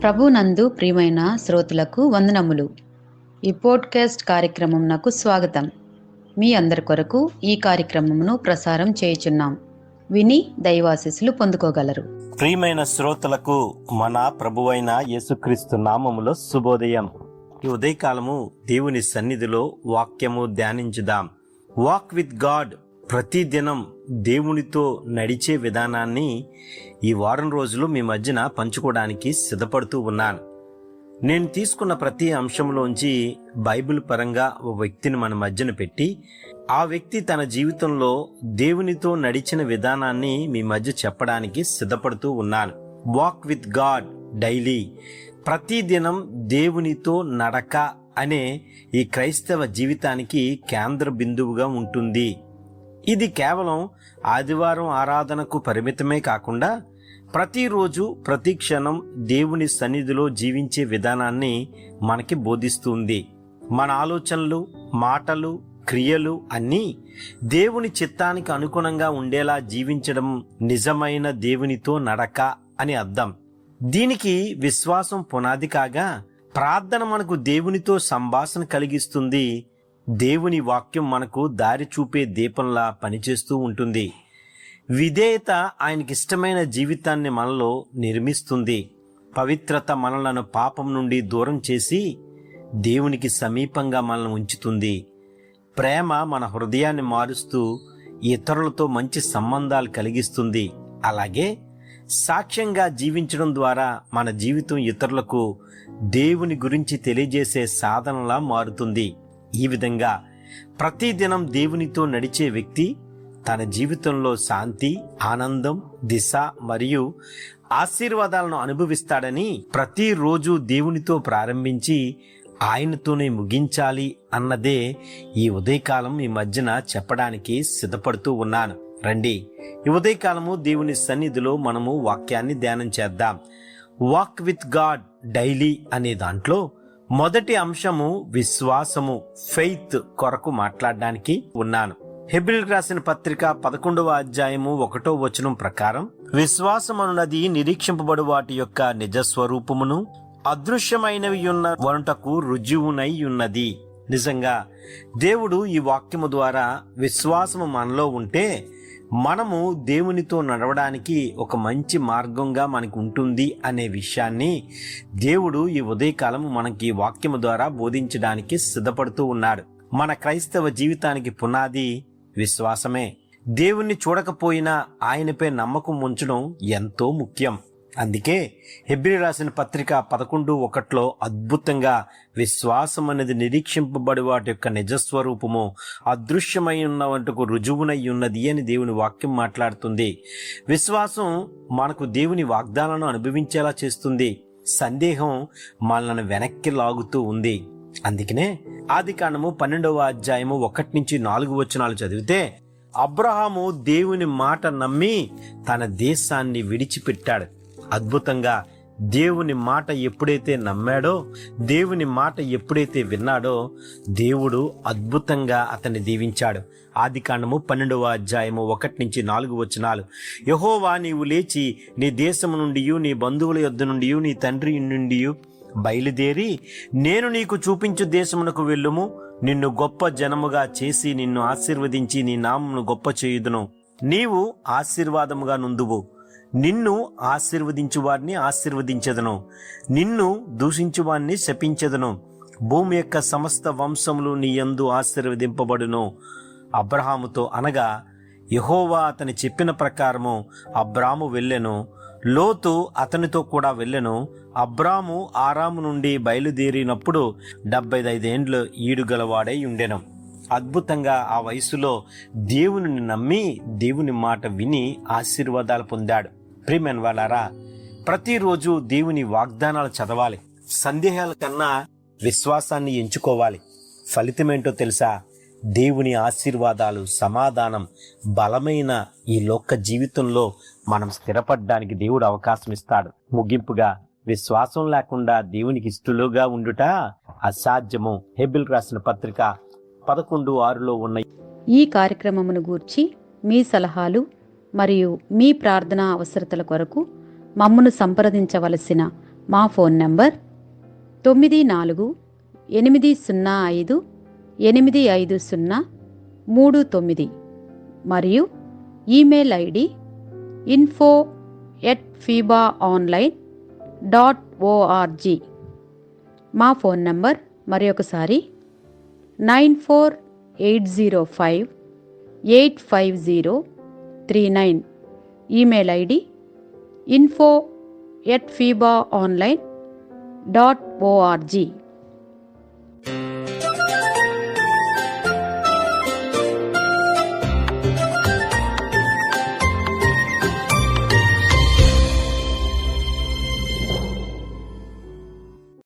ప్రభునందు ప్రియమైన శ్రోతలకు వందనములు. ఈ పోడ్కాస్ట్ కార్యక్రమం నాకు స్వాగతం. మీ అందరి కొరకు ఈ కార్యక్రమమును ప్రసారం చేయుచున్నాం. విని దైవాశీస్సులు పొందుకోగలరు. ప్రియమైన శ్రోతలకు మన ప్రభువైన యేసుక్రీస్తు నామములో శుభోదయం. ఈ ఉదయకాలము దేవుని సన్నిధిలో వాక్యము ధ్యానించుదాం. Walk with God. ప్రతిదినం దేవునితో నడిచే విధానాన్ని ఈ వారం రోజులు మీ మధ్యన పంచుకోవడానికి సిద్ధపడుతూ ఉన్నాను. నేను తీసుకున్న ప్రతి అంశంలోంచి బైబిల్ పరంగా ఓ వ్యక్తిని మన మధ్యన పెట్టి ఆ వ్యక్తి తన జీవితంలో దేవునితో నడిచిన విధానాన్ని మీ మధ్య చెప్పడానికి సిద్ధపడుతూ ఉన్నాను. Walk with God daily. ప్రతిదినం దేవునితో నడక అనే ఈ క్రైస్తవ జీవితానికి కేంద్ర బిందువుగా ఉంటుంది. ఇది కేవలం ఆదివారం ఆరాధనకు పరిమితమే కాకుండా ప్రతిరోజు ప్రతి క్షణం దేవుని సన్నిధిలో జీవించే విధానాన్ని మనకి బోధిస్తుంది. మన ఆలోచనలు, మాటలు, క్రియలు అన్నీ దేవుని చిత్తానికి అనుగుణంగా ఉండేలా జీవించడం నిజమైన దేవునితో నడక అని అర్థం. దీనికి విశ్వాసం పునాది కాగా ప్రార్థన మనకు దేవునితో సంభాషణ కలిగిస్తుంది. దేవుని వాక్యం మనకు దారి చూపే దీపంలా పనిచేస్తూ ఉంటుంది. విధేయత ఆయనకిష్టమైన జీవితాన్ని మనలో నిర్మిస్తుంది. పవిత్రత మనలను పాపం నుండి దూరం చేసి దేవునికి సమీపంగా మనల్ని ఉంచుతుంది. ప్రేమ మన హృదయాన్ని మారుస్తూ ఇతరులతో మంచి సంబంధాలు కలిగిస్తుంది. అలాగే సాక్ష్యంగా జీవించడం ద్వారా మన జీవితం ఇతరులకు దేవుని గురించి తెలియజేసే సాధనలా మారుతుంది. ఈ విధంగా ప్రతిదినం దేవునితో నడిచే వ్యక్తి తన జీవితంలో శాంతి, ఆనందం, దిశ మరియు ఆశీర్వాదాలను అనుభవిస్తాడని ప్రతిరోజు దేవునితో ప్రారంభించి ఆయనతోనే ముగించాలి అన్నదే ఈ ఉదయకాలం ఈ మధ్యన చెప్పడానికి సిద్ధపడుతూ ఉన్నాను. రండి, ఈ ఉదయకాలము దేవుని సన్నిధిలో మనము వాక్యాన్ని ధ్యానం చేద్దాం. వాక్ విత్ గాడ్ డైలీ అనే దాంట్లో మొదటి అంశము విశ్వాసము, ఫెయిత్ కొరకు మాట్లాడడానికి ఉన్నాను. హెబ్రీయులకు రాసిన పత్రిక 11వ అధ్యాయము 1వ వచనం ప్రకారం విశ్వాసం అనున్నది నిరీక్షింపబడు వాటి యొక్క నిజస్వరూపమును అదృశ్యమైనవి ఉన్న వనుటకు రుజువునై ఉన్నది. నిజంగా దేవుడు ఈ వాక్యము ద్వారా విశ్వాసము మనలో ఉంటే మనము దేవునితో నడవడానికి ఒక మంచి మార్గంగా మనకు ఉంటుంది అనే విషయాన్ని దేవుడు ఈ ఉదయకాలం మనకి వాక్యము ద్వారా బోధించడానికి సిద్ధపడుతూ ఉన్నాడు. మన క్రైస్తవ జీవితానికి పునాది విశ్వాసమే. దేవుణ్ణి చూడకపోయినా ఆయనపై నమ్మకం ఉంచడం ఎంతో ముఖ్యం. అందుకే హెబ్రీయులకు రాసిన పత్రిక 11:1 అద్భుతంగా విశ్వాసం అనేది నిరీక్షింపబడి వాటి యొక్క నిజస్వరూపము అదృశ్యమై ఉన్న వాటికి రుజువునై ఉన్నది అని దేవుని వాక్యం మాట్లాడుతుంది. విశ్వాసం మనకు దేవుని వాగ్దానాలను అనుభవించేలా చేస్తుంది. సందేహం మనల్ని వెనక్కి లాగుతూ ఉంది. అందుకనే ఆదికాండము 12వ అధ్యాయము 1-4 వచనాలు చదివితే అబ్రహాము దేవుని మాట నమ్మి తన దేశాన్ని విడిచిపెట్టాడు. అద్భుతంగా దేవుని మాట ఎప్పుడైతే నమ్మాడో, దేవుని మాట ఎప్పుడైతే విన్నాడో దేవుడు అద్భుతంగా అతన్ని దీవించాడు. ఆదికాండము 12వ అధ్యాయము 1-4 వచనాలు. యెహోవా, నీవు లేచి నీ దేశము నుండి, నీ బంధువుల యొద్ద నుండి, నీ తండ్రి నుండి బయలుదేరి నేను నీకు చూపించు దేశమునకు వెళ్ళుము. నిన్ను గొప్ప జనముగా చేసి నిన్ను ఆశీర్వదించి నీ నామమును గొప్ప చేయుదును. నీవు ఆశీర్వాదముగా నుందువు. నిన్ను ఆశీర్వదించు వారిని ఆశీర్వదించెదను, నిన్ను దూషించు వారిని శపించెదను. భూమి యొక్క సమస్త వంశములు నీ యందు ఆశీర్వదింపబడును. అబ్రహాముతో అనగా యెహోవా అతని చెప్పిన ప్రకారము అబ్రాము వెళ్ళెను. లోతు అతనితో కూడా వెళ్ళెను. అబ్రాము ఆరాము నుండి బయలుదేరినప్పుడు 75 ఏండ్లు ఈడుగలవాడై ఉండెను. అద్భుతంగా ఆ వయసులో దేవుని నమ్మి దేవుని మాట విని ఆశీర్వాదాలు పొందాడు. ప్రియమైన వాళ్ళారా, ప్రతిరోజు దేవుని వాగ్దానాలు చదవాలి. సందేహాల కన్నా విశ్వాసాన్ని ఎంచుకోవాలి. ఫలితమేంటో తెలుసా? దేవుని ఆశీర్వాదాలు, సమాధానం, బలమైన ఈ లోక జీవితంలో మనం స్థిరపడడానికి దేవుడు అవకాశం ఇస్తాడు. ముగింపుగా విశ్వాసం లేకుండా దేవునికి ఇష్టలుగా ఉండుట అసాధ్యము. హెబ్రీయులకు రాసిన పత్రిక 11:6 ఉన్న ఈ కార్యక్రమమును గూర్చి మీ సలహాలు మరియు మీ ప్రార్థనా అవసరతల కొరకు మమ్మను సంప్రదించవలసిన మా ఫోన్ నంబర్ 9480585039 మరియు ఈమెయిల్ ఐడి info@fibaonline.org. మా ఫోన్ నంబర్ మరొకసారి 9480585039. Email ID info@fibaonline.org.